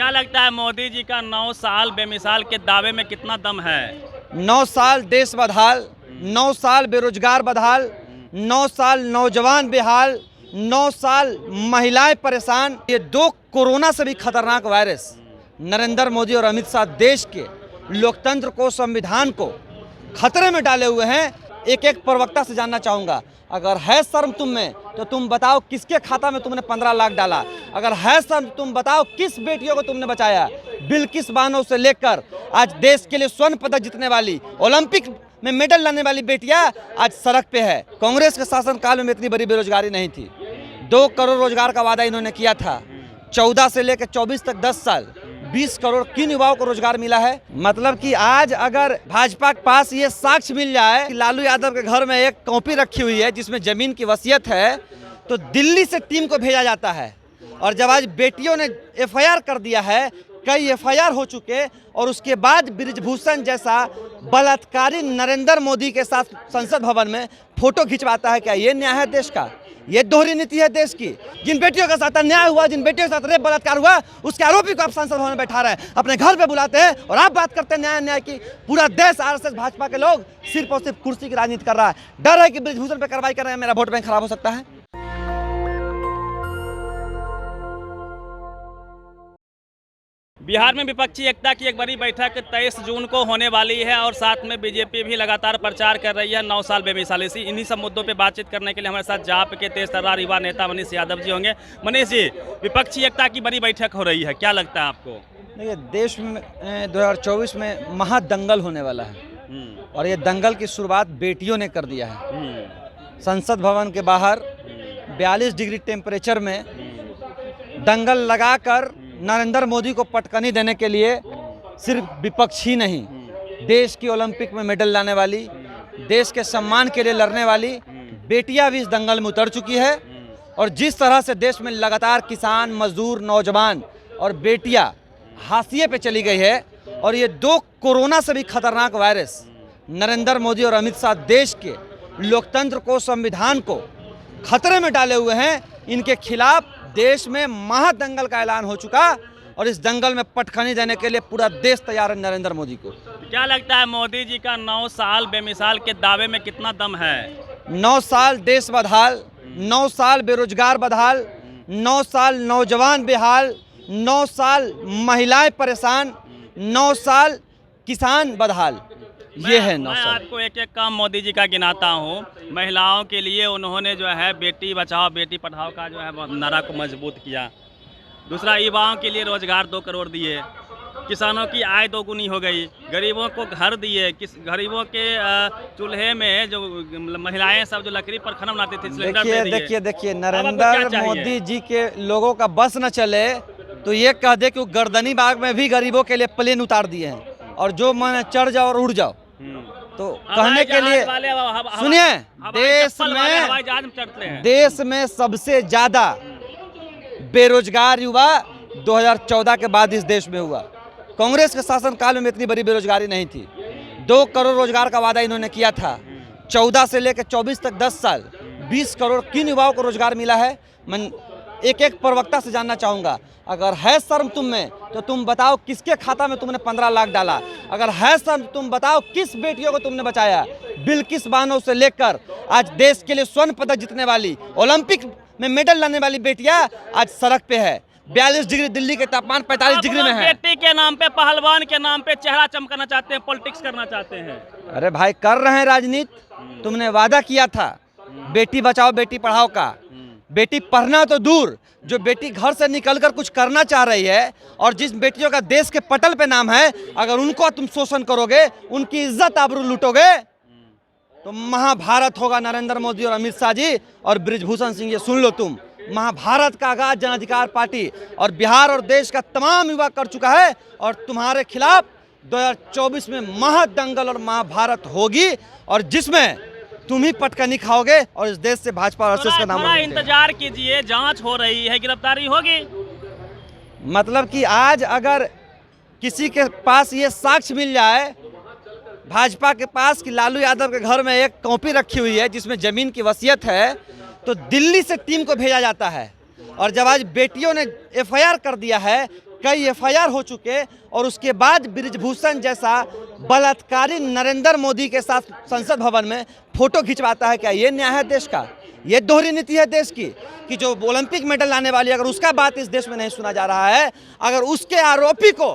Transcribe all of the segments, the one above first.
क्या लगता है मोदी जी का 9 साल बेमिसाल के दावे में कितना दम है? 9 साल देश बदहाल, 9 साल बेरोजगार बदहाल, 9 साल नौजवान बेहाल, 9 साल महिलाएं परेशान। ये दो कोरोना से भी खतरनाक वायरस नरेंद्र मोदी और अमित शाह देश के लोकतंत्र को, संविधान को खतरे में डाले हुए हैं। एक एक प्रवक्ता से जानना चाहूँगा, अगर है शर्म तुम में तो तुम बताओ किसके खाता में तुमने 15 लाख डाला? अगर है शर्म तुम बताओ किस बेटियों को तुमने बचाया? बिल्किस बानो से लेकर आज देश के लिए स्वर्ण पदक जीतने वाली, ओलंपिक में मेडल लाने वाली बेटियां आज सड़क पे है। कांग्रेस के शासनकाल में इतनी बड़ी बेरोजगारी नहीं थी। 2 करोड़ रोजगार का वादा इन्होंने किया था। 14 से लेकर 24 तक 10 साल 20 करोड़ किन युवाओं को रोजगार मिला है? मतलब कि आज अगर भाजपा के पास ये साक्ष्य मिल जाए कि लालू यादव के घर में एक कॉपी रखी हुई है जिसमें जमीन की वसीयत है, तो दिल्ली से टीम को भेजा जाता है। और जब आज बेटियों ने एफआईआर कर दिया है, कई एफआईआर हो चुके, और उसके बाद बृजभूषण जैसा बलात्कारी नरेंद्र मोदी के साथ संसद भवन में फोटो खिंचवाता है, क्या ये न्याय है देश का? ये दोहरी नीति है देश की। जिन बेटियों के साथ अन्याय हुआ, जिन बेटियों के साथ रेप बलात्कार हुआ, उसके आरोपी को आप संसद भवन में बैठा रहे हैं, अपने घर पे बुलाते हैं और आप बात करते हैं न्याय अन्याय की। पूरा देश आरएसएस भाजपा के लोग सिर्फ और सिर्फ कुर्सी की राजनीति कर रहा है। डर है कि बृजभूषण पे कार्रवाई कर रहे हैं, मेरा वोट बैंक खराब हो सकता है। बिहार में विपक्षी एकता की एक बड़ी बैठक 23 जून को होने वाली है और साथ में बीजेपी भी लगातार प्रचार कर रही है 9 साल बेमिसाल। इन्हीं सब मुद्दों पे बातचीत करने के लिए हमारे साथ जाप के तेज तर्रार युवा नेता मनीष यादव जी होंगे। मनीष जी, विपक्षी एकता की बड़ी बैठक हो रही है, क्या लगता है आपको? देखिए, देश में 2024 में महादंगल होने वाला है और ये दंगल की शुरुआत बेटियों ने कर दिया है। संसद भवन के बाहर 42 डिग्री टेम्परेचर में दंगल लगाकर नरेंद्र मोदी को पटकनी देने के लिए सिर्फ विपक्ष ही नहीं, देश की ओलंपिक में मेडल लाने वाली, देश के सम्मान के लिए लड़ने वाली बेटियां भी इस दंगल में उतर चुकी है। और जिस तरह से देश में लगातार किसान, मजदूर, नौजवान और बेटियां हाशिए पे चली गई है, और ये दो कोरोना से भी खतरनाक वायरस नरेंद्र मोदी और अमित शाह देश के लोकतंत्र को, संविधान को खतरे में डाले हुए हैं। इनके खिलाफ देश में महादंगल का ऐलान हो चुका और इस दंगल में पटखनी देने के लिए पूरा देश तैयार है नरेंद्र मोदी को। क्या लगता है मोदी जी का 9 साल बेमिसाल के दावे में कितना दम है? 9 साल देश बदहाल, 9 साल बेरोजगार बदहाल, 9 साल नौजवान बेहाल, 9 साल महिलाएं परेशान, 9 साल किसान बदहाल। ये है 9 साल। मैं आपको एक एक काम मोदी जी का गिनाता हूँ। महिलाओं के लिए उन्होंने जो है बेटी बचाओ बेटी पढ़ाओ का जो है नारा को मजबूत किया। दूसरा, युवाओं के लिए रोजगार 2 करोड़ दिए, किसानों की आय 2 गुनी हो गई, गरीबों को घर दिए, गरीबों के चूल्हे में जो महिलाएं सब जो लकड़ी पर खाना बनाती थी सिलेंडर दे दिए। देखिए नरेंद्र मोदी जी के लोगों का बस न चले तो ये कह दे कि वो गर्दनी बाग में भी गरीबों के लिए प्लेन उतार दिए हैं और जो मन चढ़ जाओ और उड़ जाओ। तो कहने के लिए सुनिए, देश में सबसे ज्यादा बेरोजगार युवा 2014 के बाद इस देश में हुआ। कांग्रेस के शासनकाल में इतनी बड़ी बेरोजगारी नहीं थी। 2 करोड़ रोजगार का वादा इन्होंने किया था। 14 से लेकर 24 तक 10 साल 20 करोड़ किन युवाओं को रोजगार मिला है? मैं एक एक प्रवक्ता से जानना चाहूँगा, अगर है शर्म तुम में तो तुम बताओ किसके खाता में तुमने 15 लाख डाला? अगर है शर्म तुम बताओ किस बेटियों को तुमने बचाया? बिल्किस बानो से लेकर आज देश के लिए स्वर्ण पदक जीतने वाली, ओलंपिक में मेडल लाने वाली बेटियां आज सड़क पे है। 42 डिग्री दिल्ली के तापमान 45 डिग्री में है। बेटी के नाम पे, पहलवान के नाम पे चेहरा चमकाना चाहते हैं, पॉलिटिक्स करना चाहते हैं। अरे भाई, कर रहे हैं राजनीति। तुमने वादा किया था बेटी बचाओ बेटी पढ़ाओ का। बेटी पढ़ना तो दूर, जो बेटी घर से निकलकर कुछ करना चाह रही है और जिस बेटियों का देश के पटल पे नाम है, अगर उनको तुम शोषण करोगे, उनकी इज्जत आबरू लूटोगे, तो महाभारत होगा नरेंद्र मोदी और अमित शाह जी और बृजभूषण सिंह। ये सुन लो तुम, महाभारत का आगाज जन अधिकार पार्टी और बिहार और देश का तमाम युवा कर चुका है और तुम्हारे खिलाफ 2024 में महादंगल और महाभारत होगी और जिसमें तुम ही पटकनी खाओगे और इस देश से भाजपा और आरएसएस का नाम। इंतजार कीजिए, जांच हो रही है, गिरफ्तारी होगी। मतलब कि आज अगर किसी के पास ये साक्ष्य मिल जाए भाजपा के पास कि लालू यादव के घर में एक कॉपी रखी हुई है जिसमें जमीन की वसीयत है, तो दिल्ली से टीम को भेजा जाता है। और जब आज बेटियों ने एफआईआर कर दिया है, कई FIR हो चुके और उसके बाद बृजभूषण जैसा बलात्कारी नरेंद्र मोदी के साथ संसद भवन में फोटो खिंचवाता है। क्या ये न्याय है देश का? ये दोहरी नीति है देश की कि जो ओलंपिक मेडल लाने वाली, अगर उसका बात इस देश में नहीं सुना जा रहा है, अगर उसके आरोपी को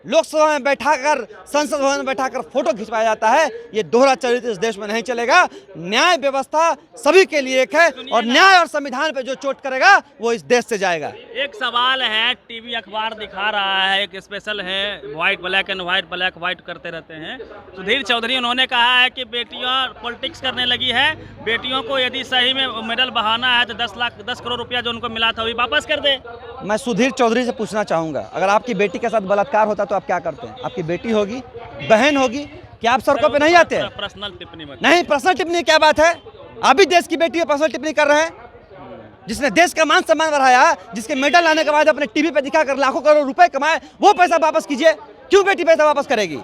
लोकसभा में बैठाकर, संसद भवन में बैठाकर फोटो खिंचवाया जाता है, ये दोहरा चरित्र इस देश में नहीं चलेगा। न्याय व्यवस्था सभी के लिए एक है और न्याय और संविधान पे जो चोट करेगा वो इस देश से जाएगा। एक सवाल है, टीवी अखबार दिखा रहा है, एक स्पेशल है, white black and white black white करते रहते हैं। सुधीर चौधरी उन्होंने कहा है कि बेटियां पॉलिटिक्स करने लगी है, बेटियों को यदि सही में मेडल बहाना है तो 10 करोड़ रुपया जो उनको मिला था वही वापस कर दे। मैं सुधीर चौधरी से पूछना चाहूँगा, अगर आपकी बेटी के साथ बलात्कार होता तो आप क्या करते हैं? आपकी बेटी होगी, बहन होगी, क्या आप सड़कों पे नहीं आते हैं? पर्सनल टिप्पणी मत। नहीं, पर्सनल टिप्पणी क्या बात है? आप भी देश की बेटी पे पर्सनल टिप्पणी कर रहे हैं। जिसने देश का मान सम्मान बढ़ाया, जिसके मेडल लाने के बाद अपने टीवी पे दिखाकर लाखों करोड़ रुपए कमाए, वो पैसा वापस कीजिए। क्यों बेटी पैसा वापस करेगी?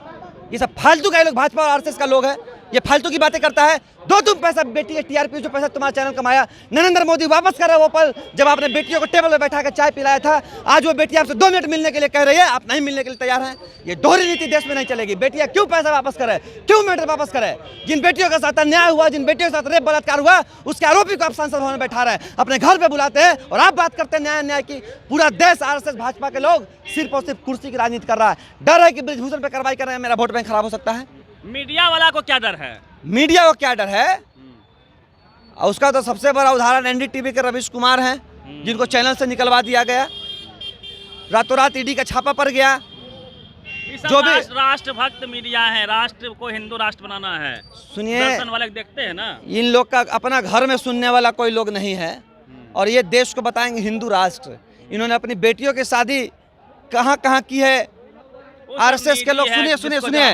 ये सब फालतू का लोग, भाजपा और RSS का लोग है, ये फालतू की बातें करता है। दो तुम पैसा बेटी के TRP जो पैसा तुम्हारा चैनल कमाया, नरेंद्र मोदी वापस कर रहे वो पल जब आपने बेटियों को टेबल पर बैठा कर चाय पिलाया था। आज वो बेटी आपसे 2 मिनट मिलने के लिए कह रही है, आप नहीं मिलने के लिए तैयार हैं। ये दोहरी नीति देश में नहीं चलेगी। बेटियां क्यों पैसा वापस करे, क्यों मेडल वापस करे? जिन बेटियों के साथ अन्याय हुआ, जिन बेटियों के साथ रेप बलात्कार हुआ, उसके आरोपी को आप संसद भवन में बैठा रहे हैं, अपने घर पे बुलाते हैं और आप बात करते हैं न्याय अन्याय की। पूरा देश RSS भाजपा के लोग सिर्फ और सिर्फ कुर्सी की राजनीति कर रहा है। डर है कि बृजभूषण पे कार्रवाई कर रहे हैं, मेरा वोट बैंक खराब हो सकता है। मीडिया वाला को क्या डर है? मीडिया को क्या डर है? और उसका तो सबसे बड़ा उदाहरण NDTV के रवीश कुमार हैं, जिनको चैनल से निकलवा दिया गया, रातों रात ED का छापा पड़ गया। जो भी राष्ट्रभक्त मीडिया है, राष्ट्र को हिंदू राष्ट्र बनाना है, सुनिए, दर्शन वाले देखते हैं ना, इन लोग का अपना घर में सुनने वाला कोई लोग नहीं है और ये देश को बताएंगे हिंदू राष्ट्र। इन्होंने अपनी बेटियों की शादी कहाँ कहाँ की है। RSS के लोग, सुनिए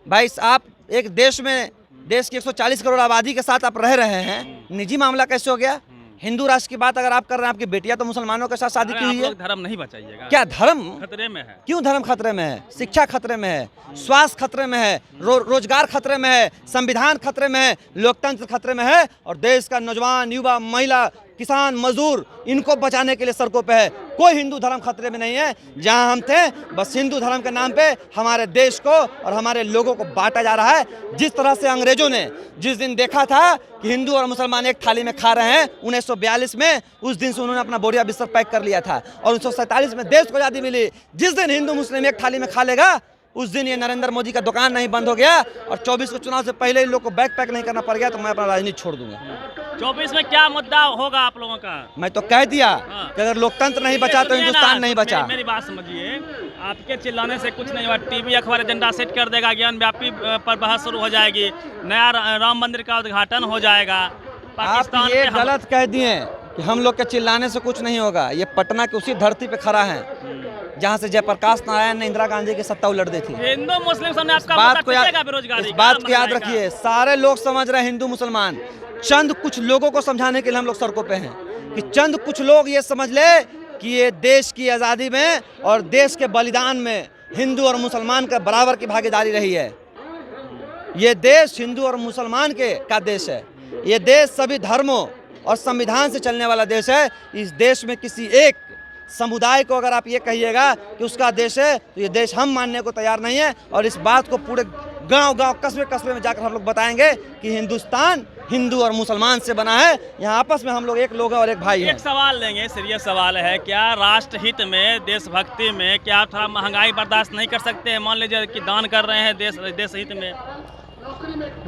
भाई, आप एक देश में, देश की 140 करोड़ आबादी के साथ आप रह रहे हैं, निजी मामला कैसे हो गया? हिंदू राष्ट्र की बात अगर आप कर रहे हैं, आपकी बेटियां तो मुसलमानों के साथ शादी की हुई है। धर्म नहीं बचाइएगा। क्या धर्म खतरे में है? क्यों धर्म खतरे में है? शिक्षा खतरे में है, स्वास्थ्य खतरे में है, रोजगार खतरे में है, संविधान खतरे में है, लोकतंत्र खतरे में है और देश का नौजवान, युवा, महिला, किसान, मजदूर, इनको बचाने के लिए सड़कों पे है। कोई हिंदू धर्म खतरे में नहीं है। जहां हम थे, बस हिंदू धर्म के नाम पे हमारे देश को और हमारे लोगों को बांटा जा रहा है। जिस तरह से अंग्रेजों ने जिस दिन देखा था कि हिंदू और मुसलमान एक थाली में खा रहे हैं 1942 में, उस दिन से उन्होंने अपना बोरिया बिस्तर पैक कर लिया था और 1947 में देश को आज़ादी मिली। जिस दिन हिंदू मुस्लिम एक थाली में खा लेगा, उस दिन ये नरेंद्र मोदी का दुकान नहीं बंद हो गया और 24 को चुनाव से पहले इन लोग को बैग पैक नहीं करना पड़ गया, तो मैं अपना राजनीति छोड़ दूंगा। 24 में क्या मुद्दा होगा आप लोगों का? मैं तो कह दिया कि अगर लोकतंत्र नहीं बचा तो हिंदुस्तान नहीं बचा। मेरी बात समझिए, आपके चिल्लाने से कुछ नहीं हुआ। टीवी अखबार एजेंडा सेट कर देगा, ज्ञान व्यापी पर बहस शुरू हो जाएगी, नया राम मंदिर का उद्घाटन हो जाएगा। आप ये गलत कह दिए कि हम लोग के चिल्लाने से कुछ नहीं होगा। ये पटना की उसी धरती पे खड़ा है जहाँ से जयप्रकाश नारायण ने इंदिरा गांधी की सत्ता उलट दी थी। हिंदू मुस्लिम सामने आपका बात को याद रखिए। सारे लोग समझ रहे हैं हिंदू मुसलमान, चंद कुछ लोगों को समझाने के लिए हम लोग सड़कों पे हैं कि चंद कुछ लोग ये समझ ले कि ये देश की आज़ादी में और देश के बलिदान में हिंदू और मुसलमान का बराबर की भागीदारी रही है। ये देश हिंदू और मुसलमान का देश है। ये देश सभी धर्मों और संविधान से चलने वाला देश है। इस देश में किसी एक समुदाय को अगर आप ये कहिएगा कि उसका देश है, तो ये देश हम मानने को तैयार नहीं है। और इस बात को पूरे गांव-गांव, कस्बे-कस्बे में जाकर हम लोग बताएंगे कि हिंदुस्तान हिंदू और मुसलमान से बना है। यहाँ आपस में हम लोग एक लोग हैं और एक भाई हैं। एक सवाल लेंगे, सीरियस सवाल है, क्या राष्ट्रहित में, देशभक्ति में, क्या थोड़ा महंगाई बर्दाश्त नहीं कर सकते हैं? मान लीजिए कि दान कर रहे हैं देश हित में,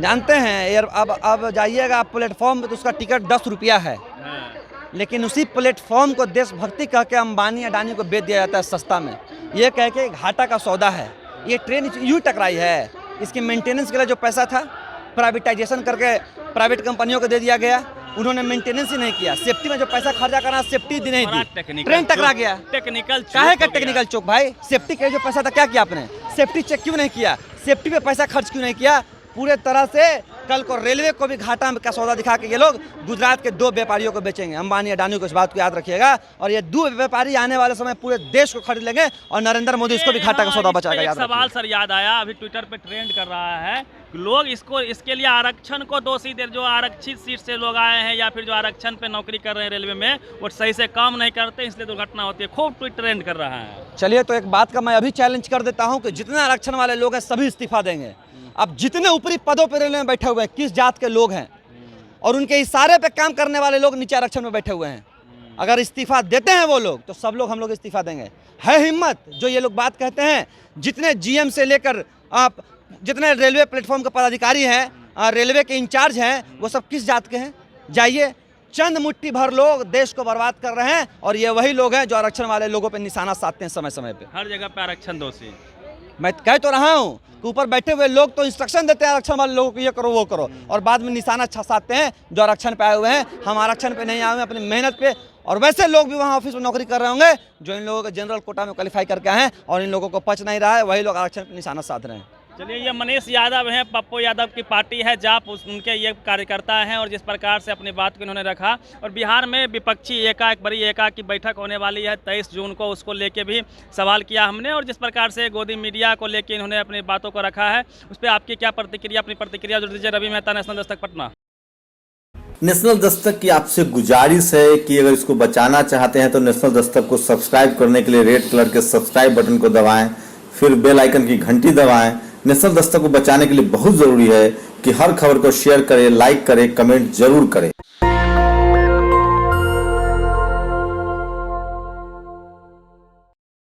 जानते हैं यार, अब जाइएगा आप प्लेटफॉर्म पे तो उसका टिकट 10 रुपया है, लेकिन उसी प्लेटफॉर्म को देशभक्ति कह के अंबानी अडानी को बेच दिया जाता है सस्ता में। ये कह के घाटा का सौदा है। ये ट्रेन यूँ टकराई है, इसके मेंटेनेंस के लिए जो पैसा था प्राइवेटाइजेशन करके प्राइवेट कंपनियों को दे दिया गया। उन्होंने मेंटेनेंस ही नहीं किया। सेफ्टी में जो पैसा खर्चा करना, सेफ्टी दी नहीं दी, ट्रेन टकरा गया। टेक्निकल काहे का टेक्निकल चौक भाई? सेफ्टी के जो पैसा था क्या किया आपने? सेफ्टी चेक क्यों नहीं किया? सेफ्टी पे पैसा खर्च क्यों नहीं किया? पूरे तरह से कल को रेलवे को भी घाटा का सौदा दिखा के ये लोग गुजरात के 2 व्यापारियों को बेचेंगे, अंबानी अडानी को। इस बात को याद रखिएगा। और ये 2 व्यापारी आने वाले समय पूरे देश को खरीद लेंगे और नरेंद्र मोदी इसको भी घाटा का सौदा बचाएगा। याद सवाल सर याद आया, अभी ट्विटर पे ट्रेंड कर रहा है लोग इसके लिए आरक्षण को दोषी दे, जो आरक्षित सीट से लोग आए हैं या फिर जो आरक्षण पे नौकरी कर रहे हैं रेलवे में, वो सही से काम नहीं करते, इसलिए दुर्घटना होती है। खूब ट्वीट ट्रेंड कर रहा है। चलिए, तो एक बात का मैं अभी चैलेंज कर देता हूं कि जितने आरक्षण वाले लोग हैं सभी इस्तीफा देंगे। अब जितने ऊपरी पदों पर रेलवे में बैठे हुए हैं, किस जात के लोग हैं और उनके इशारे पे काम करने वाले लोग नीचे आरक्षण में बैठे हुए हैं, अगर इस्तीफा देते हैं वो लोग, तो सब लोग हम लोग इस्तीफा देंगे। है हिम्मत जो ये लोग बात कहते हैं। जितने जीएम से लेकर आप जितने रेलवे प्लेटफॉर्म के पदाधिकारी हैं, रेलवे के इंचार्ज हैं, वो सब किस जात के हैं? जाइए, चंद मुट्ठी भर लोग देश को बर्बाद कर रहे हैं और ये वही लोग हैं जो आरक्षण वाले लोगों पे निशाना साधते हैं समय समय पे। हर जगह पे आरक्षण दोषी। मैं कह तो रहा हूँ कि ऊपर बैठे हुए लोग तो इंस्ट्रक्शन देते हैं आरक्षण वाले लोगों को, ये करो वो करो, और बाद में निशाना साधते हैं जो आरक्षण पे आए हुए हैं। हम आरक्षण पे नहीं आए हुए हैं, अपनी मेहनत पे, और वैसे लोग भी वहाँ ऑफिस में नौकरी कर रहे होंगे जो इन लोगों को जनरल कोटा में क्वालिफाई करके आए हैं और इन लोगों को पच नहीं रहा है, वही लोग आरक्षण पे निशाना साध रहे हैं। चलिए, ये मनीष यादव हैं, पप्पू यादव की पार्टी है जाप, उनके ये कार्यकर्ता हैं, और जिस प्रकार से अपनी बात को इन्होंने रखा। और बिहार में विपक्षी बड़ी एका की बैठक होने वाली है 23 जून को, उसको लेके भी सवाल किया हमने, और जिस प्रकार से गोदी मीडिया को लेके इन्होंने अपनी बातों को रखा है, उस पर आपकी क्या प्रतिक्रिया? अपनी प्रतिक्रिया जोड़ दीजिए। रवि मेहता, नेशनल दस्तक, पटना। नेशनल दस्तक की आपसे गुजारिश है कि अगर इसको बचाना चाहते हैं तो नेशनल दस्तक को सब्सक्राइब करने के लिए रेड कलर के सब्सक्राइब बटन को दबाएं, फिर बेल आइकन की घंटी दबाएं। नेशनल दस्तक को बचाने के लिए बहुत जरूरी है कि हर खबर को शेयर करें, लाइक करें, कमेंट जरूर करें।